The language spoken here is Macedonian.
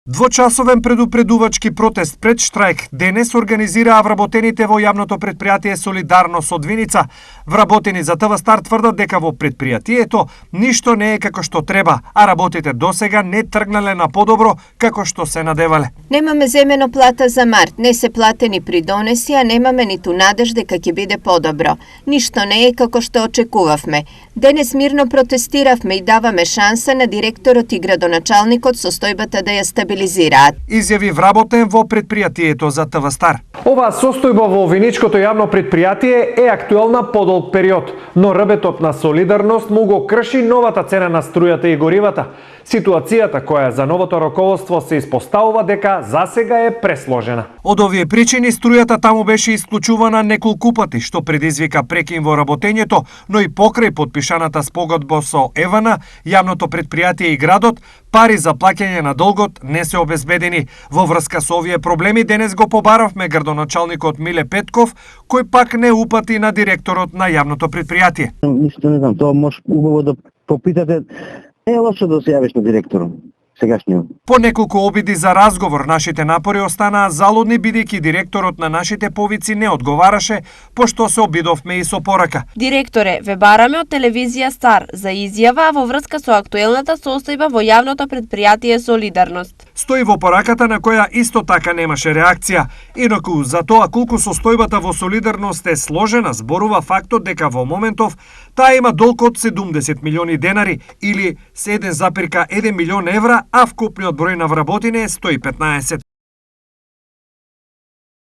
Двочасовен предупредувачки протест пред штрајк денес организираа вработените во јавното предпријатие Солидарност од Виница. Вработени за ТВ Стар тврдат дека во предпријатието ништо не е како што треба, а работите досега не тргнале на подобро како што се надевале. Немаме земено плата за март, не се платени придонеси, а немаме ниту надеж дека ќе биде подобро. Ништо не е како што очекувавме. Денес мирно протестиравме и даваме шанса на директорот и градоначалникот состојбата да ја стабилизираат. Изјави вработен во предпријатието за ТВ Стар. Оваа состојба во Виничкото јавно предпријатие е актуелна подолг период, но рбетот на Солидарност му го крши новата цена на струјата и горивата. Ситуацијата која за новото раководство се испоставува дека засега е пресложена. Од овие причини струјата таму беше исклучувана неколку пати, што предизвика прекин во работењето, но и покрај подпишаната спогодба со Евана, јавното предпријатие и градот, пари за плаќање на долгот не се обезбедени. Во врска со овие проблеми денес го побаравме градоначалникот Миле Петков, кој пак не упати на директорот на јавното предпријатие. Мислам, не знам, тоа може убаво да попитате. Не е лошо да се јавиш на директорот. Сегашниот. По неколку обиди за разговор, нашите напори останаа залудни бидејќи директорот на нашите повици не одговараше, пошто се обидовме и со порака. Директоре, ве бараме од телевизија Стар за изјава во врска со актуелната состојба во јавното предпријатие Солидарност. Стои во пораката на која исто така немаше реакција. Инаку за тоа колку состојбата во Солидарност е сложена, зборува фактот дека во моментов таа има долг од 70 милиони денари или 7,1 милион евра, а вкупниот број на вработени е 115.